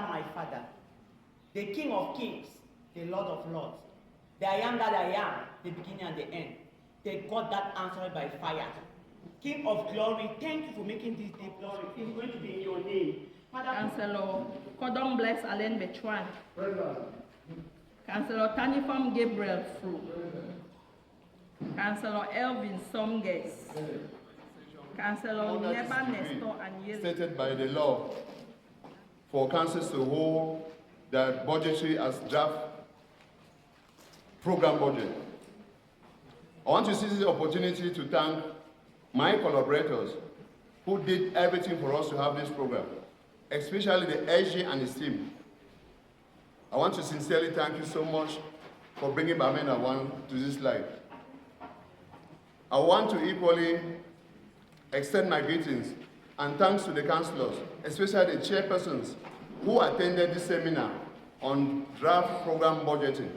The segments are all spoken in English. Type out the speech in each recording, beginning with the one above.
My Father, the King of Kings, the Lord of Lords, the I am that I am, the beginning and the end, the God that answered by fire, King of glory, thank you for making this day glory. It's going to be in your name. Councillor Cordon Bless Alain Bechuan. Councillor Tanifam Gabriel Fru. Councillor Elvin Somges. Councillor Neba Nestor Anyeli. Stated by the law for councils to hold that budgetary as draft program budget. I want to seize the opportunity to thank my collaborators who did everything for us to have this program, especially the SG and his team. I want to sincerely thank you so much for bringing Bamenda 1 to this light. I want to equally extend my greetings and thanks to the councillors, especially the chairpersons who attended this seminar on draft program budgeting,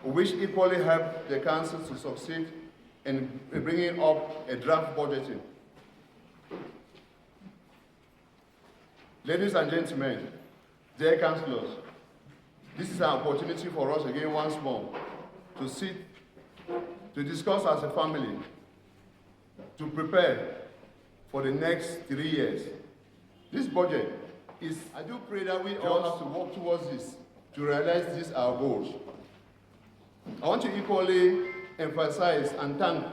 which equally helped the council to succeed in bringing up a draft budgeting. Ladies and gentlemen, dear councillors, this is an opportunity for us again once more to sit, to discuss as a family, to prepare for the next 3 years. This budget is, I do pray that we all have to work towards this, to realize these our goals. I want to equally emphasize and thank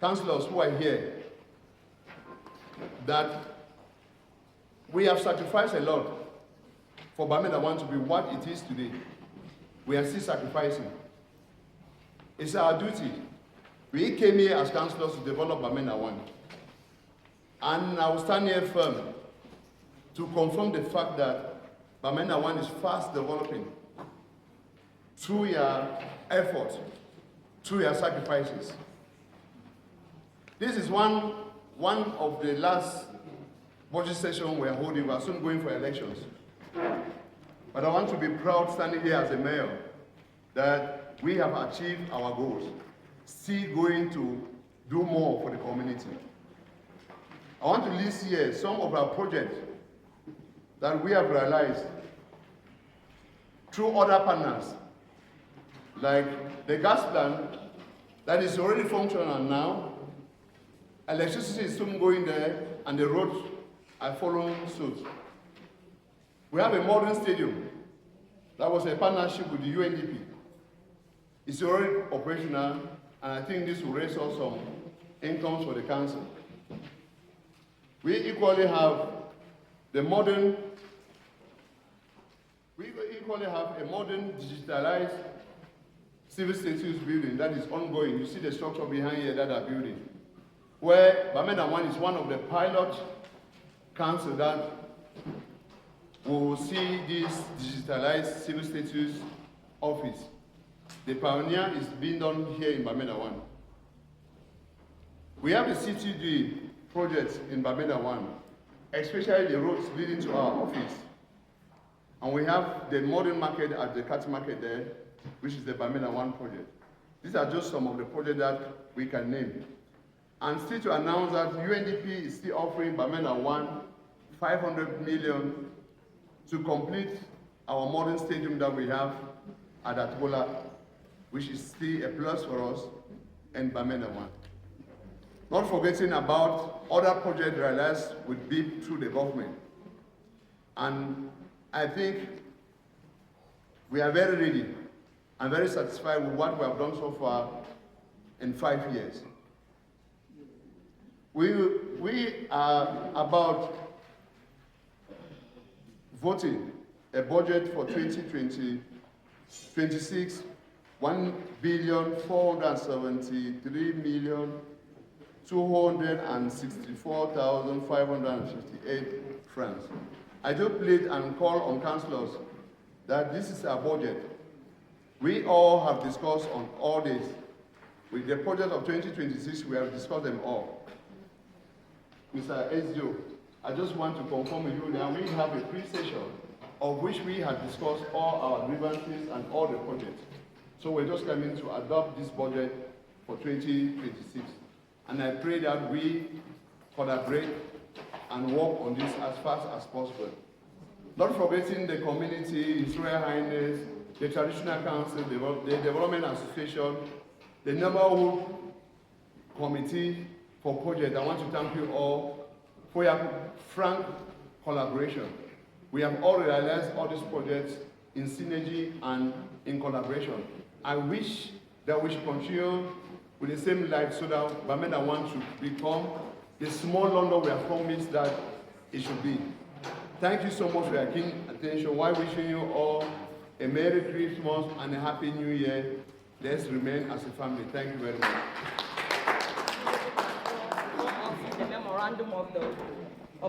councillors who are here that we have sacrificed a lot for Bamenda 1 to be what it is today. We are still sacrificing. It's our duty. We came here as councillors to develop Bamenda 1. And I will stand here firm to confirm the fact that Bamenda 1 is fast developing through your effort, through your sacrifices. This is one of the last budget sessions we are holding. We are soon going for elections. But I want to be proud standing here as a mayor that we have achieved our goals, still going to do more for the community. I want to list here some of our projects that we have realized through other partners, like the gas plant that is already functional now, electricity is soon going there, and the roads are following suit. We have a modern stadium that was a partnership with the UNDP. It's already operational, and I think this will raise us some incomes for the council. We equally have a modern digitalized civil status building that is ongoing. You see the structure behind here that are building, where Bamenda 1 is one of the pilot council that will see this digitalized civil status office. The pioneer is being done here in Bamenda 1. We have the CTD projects in Bamenda 1, especially the roads leading to our office. And we have the modern market at the cat market there, which is the Bamenda 1 project. These are just some of the projects that we can name. And still to announce that UNDP is still offering Bamenda 1 500 million to complete our modern stadium that we have at Atola, which is still a plus for us, and Bamenda 1. Not forgetting about other projects realized with BIP through the government. And I think we are very ready and very satisfied with what we have done so far in 5 years. We are about voting a budget for 2026, 1,473,264,558 francs. I do plead and call on councillors that this is our budget. We all have discussed on all this, With the project of 2026, we have discussed them all. Mr. SDO, I just want to confirm with you that we have a pre-session of which we have discussed all our grievances and all the projects. So we're just coming to adopt this budget for 2026. And I pray that we collaborate and work on this as fast as possible. Not forgetting the community, His Royal Highness, the Traditional Council, the Development Association, the Neighborhood Committee for project. I want to thank you all for your frank collaboration. We have all realized all these projects in synergy and in collaboration. I wish that we should continue with the same light so that Bamenda wants to become the small London we have promised that it should be. Thank you so much for your keen attention. While wishing you all a Merry Christmas and a Happy New Year, let's remain as a family. Thank you very much. The memorandum of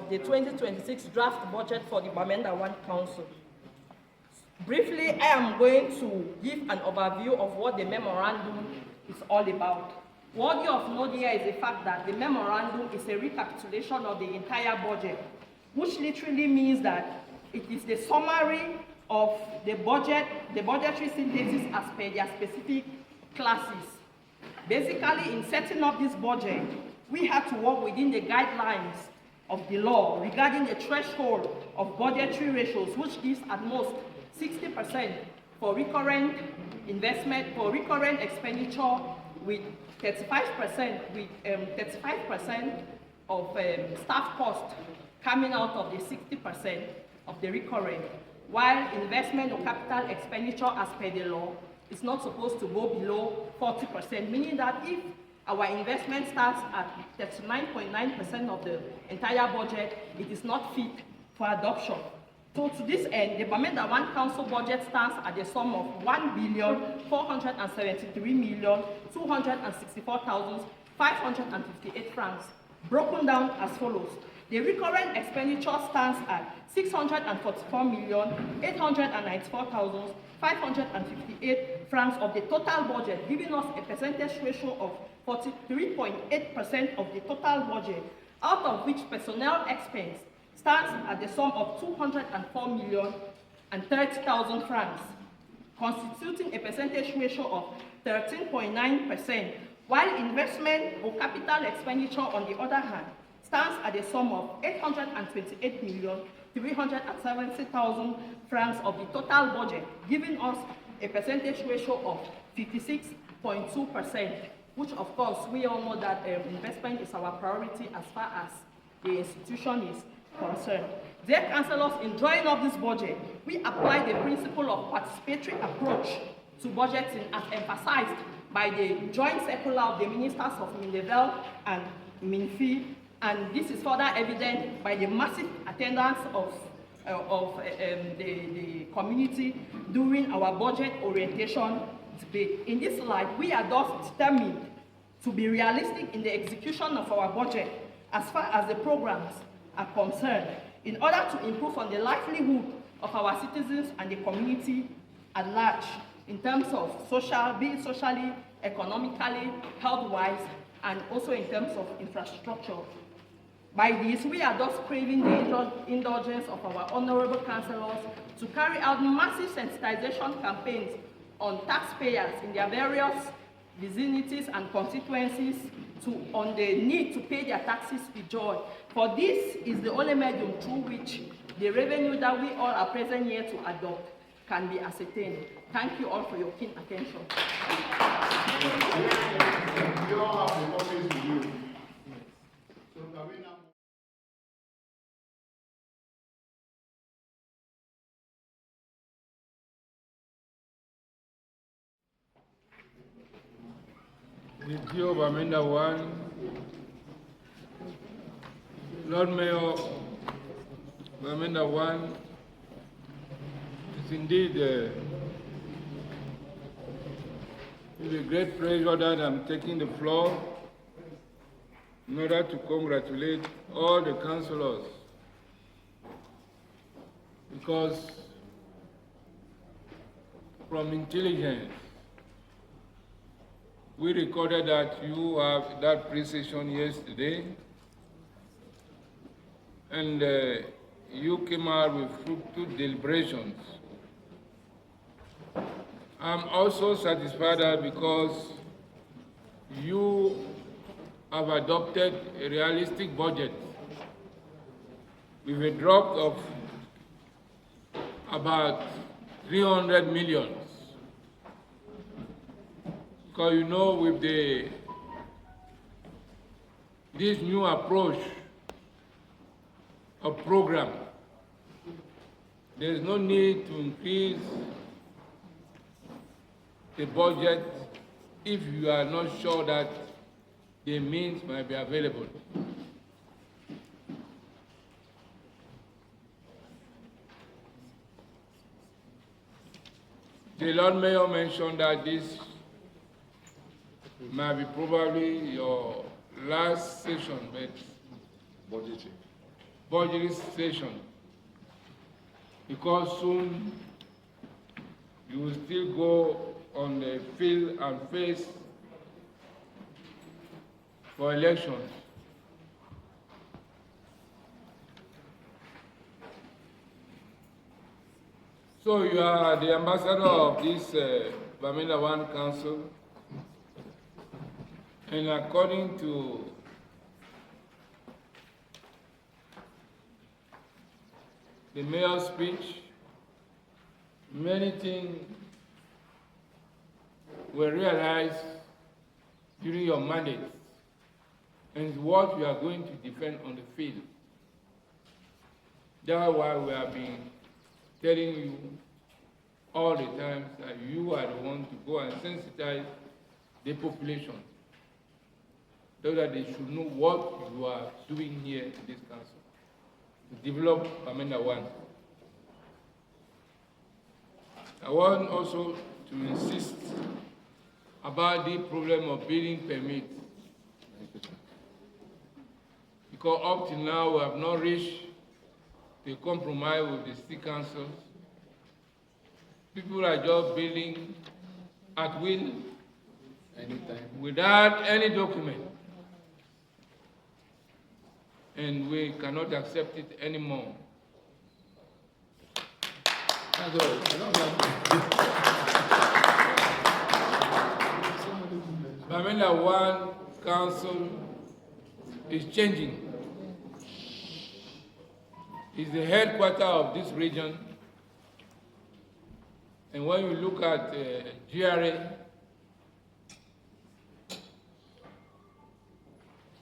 the 2026 draft budget for the Bamenda 1 Council. Briefly, I am going to give an overview of what the memorandum is all about. Worthy of note here is the fact that the memorandum is a recapitulation of the entire budget, which literally means that it is the summary of the budget, the budgetary synthesis as per their specific classes. Basically, in setting up this budget, we had to work within the guidelines of the law regarding the threshold of budgetary ratios, which is at most 60% for recurrent investment, for recurrent expenditure, with 35% of staff cost coming out of the 60% of the recurrent, while investment or capital expenditure as per the law is not supposed to go below 40%, meaning that if our investment starts at 39.9% of the entire budget, it is not fit for adoption. So to this end, the Bamenda 1 Council budget stands at the sum of 1,473,264,558 francs, broken down as follows. The recurrent expenditure stands at 644,894,558 francs of the total budget, giving us a percentage ratio of 43.8% of the total budget, out of which personnel expense stands at the sum of 204,030,000 francs, constituting a percentage ratio of 13.9%, while investment or capital expenditure, on the other hand, stands at the sum of 828,370,000 francs of the total budget, giving us a percentage ratio of 56.2%, which of course we all know that investment is our priority as far as the institution is concerned. Dear councillors, in drawing up this budget, we apply the principle of participatory approach to budgeting as emphasized by the joint circular of the ministers of Mindevel and Minfi, and this is further evident by the massive attendance of the community during our budget orientation debate. In this light, we are thus determined to be realistic in the execution of our budget as far as the programs are concerned, in order to improve on the livelihood of our citizens and the community at large, in terms of be it socially, economically, health-wise, and also in terms of infrastructure. By this, we are thus craving the indulgence of our honorable councillors to carry out massive sensitization campaigns on taxpayers in their various vicinities and constituencies on the need to pay their taxes with joy. For this is the only medium through which the revenue that we all are present here to adopt can be ascertained. Thank you all for your keen attention. We all have the copies with you. So can we now... The GO Bamenda 1, Lord Mayor Bamenda 1, it's indeed with a great pleasure that I'm taking the floor in order to congratulate all the councillors, because from intelligence, we recorded that you have that pre-session yesterday, and you came out with fruitful deliberations. I'm also satisfied that because you have adopted a realistic budget with a drop of about 300 million. Because you know, with this new approach of program, there is no need to increase the budget if you are not sure that the means might be available. The Lord Mayor mentioned that this might be probably your last session, but budget session, because soon you will still go on the field and face for elections. So you are the ambassador of this Bamenda One Council, and according to the mayor's speech, many things were realized during your mandate, and what you are going to defend on the field. That's why we have been telling you all the time that you are the one to go and sensitize the population so that they should know what you are doing here in this council to develop Bamenda One. I want also to insist about the problem of building permits, because up till now we have not reached a compromise with the city councils. People are just building at will, anytime, without any document, and we cannot accept it anymore. Bamenda One Council is changing. It's the headquarters of this region. And when you look at GRA,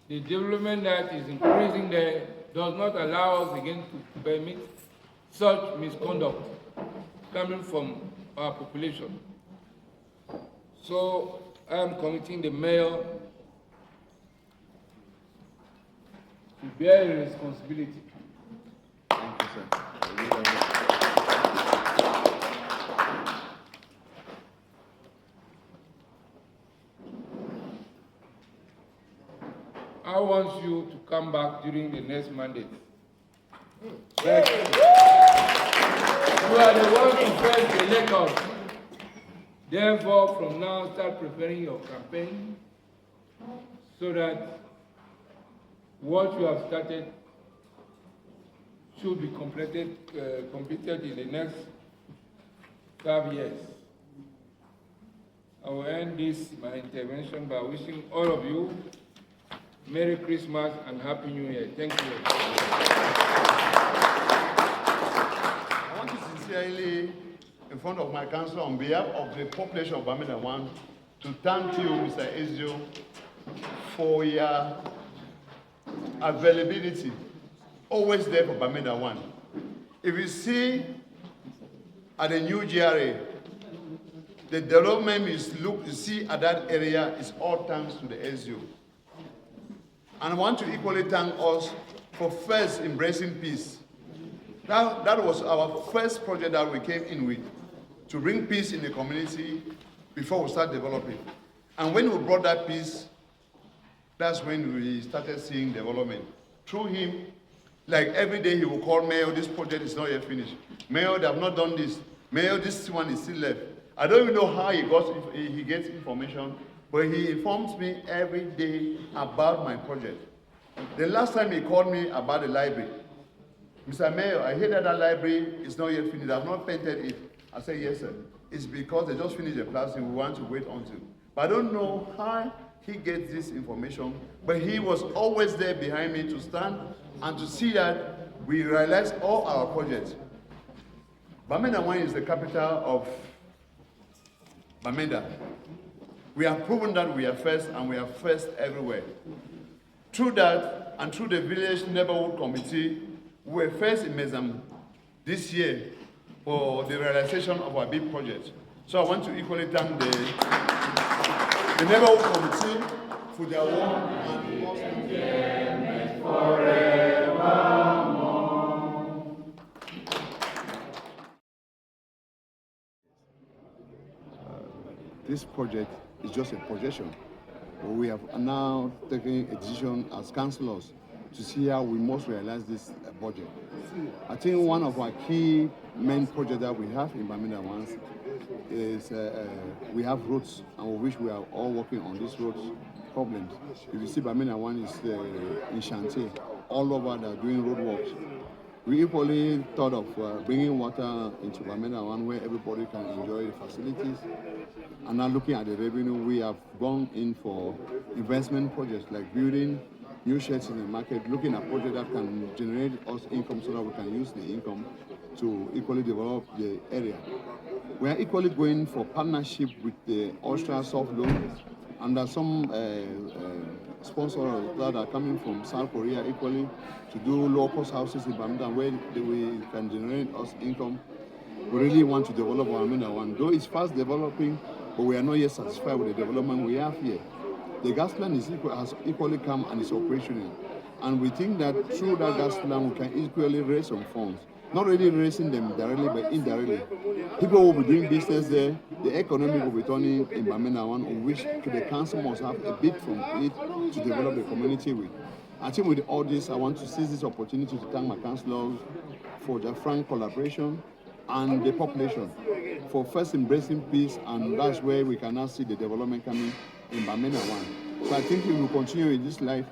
the development that is increasing there does not allow us again to permit such misconduct coming from our population. So I am committing the mayor to bear a responsibility. Thank you, sir. I want you to come back during the next mandate. But you are the one to first elect us. Therefore, from now, start preparing your campaign so that what you have started should be completed in the next 5 years. I will end my intervention by wishing all of you Merry Christmas and Happy New Year. Thank you. I want to sincerely, in front of my council, on behalf of the population of Bamenda One, to thank you, Mr. Ezio, for your availability, always there for Bamenda One. If you see at the new GRA, the development you see at that area is all thanks to the Ezio. And I want to equally thank us for first embracing peace. That was our first project that we came in with, to bring peace in the community before we start developing. And when we brought that peace, that's when we started seeing development. Through him, like every day he will call, Mayor, this project is not yet finished. Mayor, they have not done this. Mayor, this one is still left. I don't even know how he gets information but he informs me every day about my project. The last time he called me about the library, Mr. Mayor, I hear that library is not yet finished. I've not painted it. I said, yes, sir. It's because they just finished the plastic. We want to wait until. But I don't know how he gets this information, but he was always there behind me to stand and to see that we realize all our projects. Bamenda 1 is the capital of Bamenda. We have proven that we are first, and we are first everywhere. Through that, and through the village neighborhood committee, we were first in Mezam this year for the realization of our big project. So I want to equally thank the neighborhood committee for their work and this project is just a projection. We have now taken a decision as councillors to see how we must realize this budget. I think one of our key main projects that we have in Bamenda once is we have roads, and we wish we are all working on these roads problems. If you see Bamenda 1 is in chantier, all over they're doing road works. We equally thought of bringing water into Bamenda 1 where everybody can enjoy the facilities. And now looking at the revenue, we have gone in for investment projects like building new sheds in the market, looking at projects that can generate us income so that we can use the income to equally develop the area. We are equally going for partnership with the Austria Soft Loan, and there are some sponsors that are coming from South Korea equally to do low-cost houses in Bamenda where we can generate us income. We really want to develop Bamenda 1. Though it's fast developing, but we are not yet satisfied with the development we have here. The gas plant has equally come and is operational. And we think that through that gas plant, we can equally raise some funds. Not really raising them directly, but indirectly. People will be doing business there. The economy will be turning in Bamenda 1, on which the council must have a bit from it to develop the community with. I think with all this, I want to seize this opportunity to thank my councillors for their frank collaboration and the population for first embracing peace, and that's where we can now see the development coming in Bamenda 1. So I think we will continue in this life.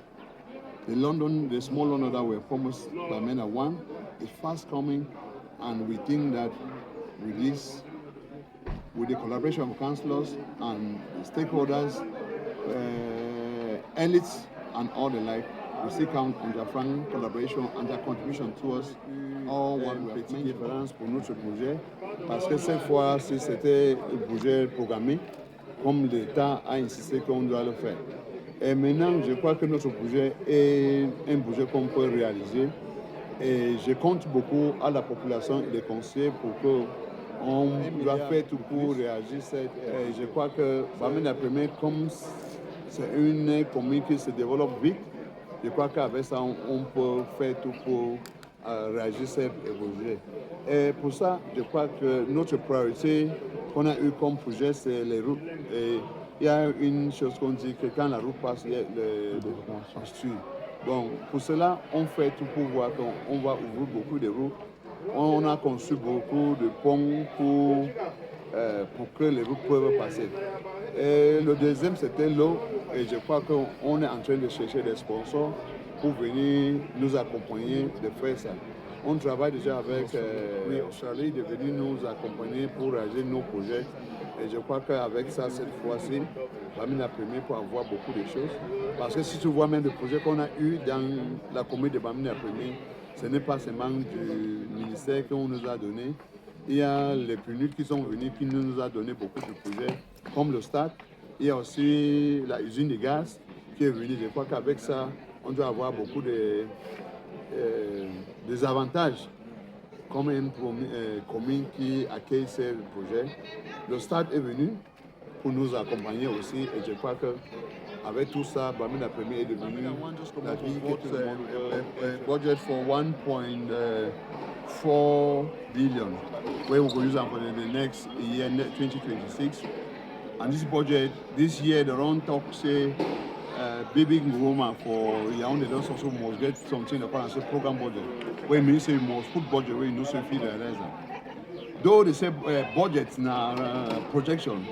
The small London that we promised Bamenda 1 is fast coming, and we think that with this, with the collaboration of councillors and stakeholders, elites and all the like, we still count on their frank collaboration and their contribution to us. All one petite différence pour notre projet, parce que cette fois, si c'était un projet programmé, comme l'État a insisté qu'on doit le faire. Et maintenant, je crois que notre projet est un projet qu'on peut réaliser. Et je compte beaucoup à la population et les conseillers pour qu'on doit faire tout pour réagir. Et je crois que Bamenda Premier, comme c'est une commune qui se développe vite, je crois qu'avec ça, on peut faire tout pour réagir cette projet. Et pour ça, je crois que notre priorité qu'on a eu comme projet, c'est les routes. Et il y a une chose qu'on dit, que quand la route passe, il y a le développement. Donc, pour cela, on fait tout pour voir qu'on va ouvrir beaucoup de routes. On a conçu beaucoup de ponts pour que les routes peuvent passer. Et le deuxième, c'était l'eau. Et je crois qu'on est en train de chercher des sponsors pour venir nous accompagner de faire ça. On travaille déjà avec Charlie de venir nous accompagner pour réaliser nos projets. Et je crois qu'avec ça, cette fois-ci, Bamenda Premier pour avoir beaucoup de choses. Parce que si tu vois même le projet qu'on a eu dans la commune de Bamenda Premier, ce n'est pas seulement du ministère qu'on nous a donné. Il y a les PNUD qui sont venus, qui nous a donné beaucoup de projets, comme le stade. Il y a aussi la usine de gaz qui est venue. Je crois qu'avec ça, on doit avoir beaucoup de avantages comme une commune qui accueille ces projets. Le stade est venu pour nous accompagner aussi, et je crois qu'avec tout ça, Bamenda Premier est devenu la ville qui tout le monde budget for 1.4 billion, where we will use for the next year, 2026. And this budget, this year, the round talk say baby Ngoma for Yaoundé also must get something about a program budget. Where means say must put budget where you know so feel the rest. Though they say budget na projection,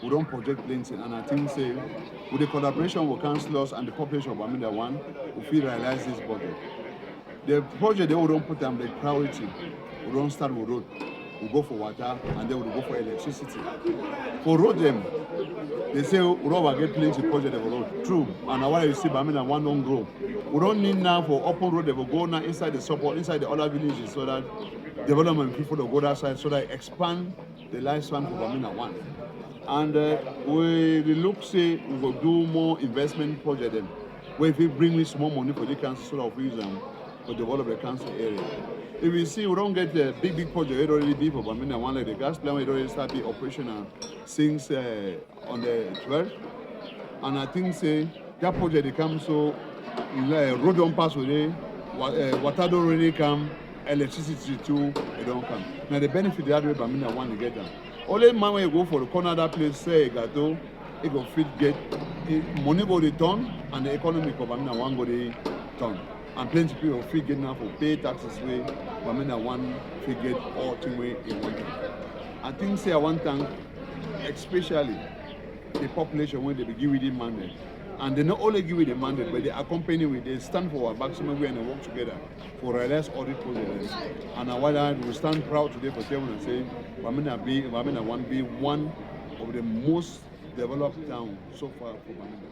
we don't project plenty, and I think say with the collaboration with councillors and the population of Bamenda 1, we feel realize this budget. The project they don't put them the priority. We don't start with road. We go for water and then we go for electricity. For road them, they say we don't get plenty project for road. True, and why you see Bamenda 1 don't grow. We don't need now for open road. They will go now inside the support, inside the other villages, so that development people will go that side, so that expand the lifespan for Bamenda 1. And we look say we will do more investment project them. Where if we bring me small money for the council, so that we use them to develop the council area. If you see, we don't get the big project, it already be for Bamenda 1, like the gas plant, it already start be operational since on the 12th. And I think say that project they come so road don't pass with it, water don't really come, electricity too, it don't come. Now the benefit that way Bamenda 1 to get them. Only man when you go for the corner that place say gato, it go fit get money go the turn and the economy of Bamenda 1 go the turn. And plenty people fit get now for pay taxes way, Bamenda 1 fit get all thing way in one time. I think say I want to especially the population when they be give the mandate. And they not only give it the mandate, but they accompany with, they stand for our back somewhere and they work together for realize audit projects. And I want we stand proud today for telling and saying Bamenda 1 be one of the most developed town so far for Bamenda.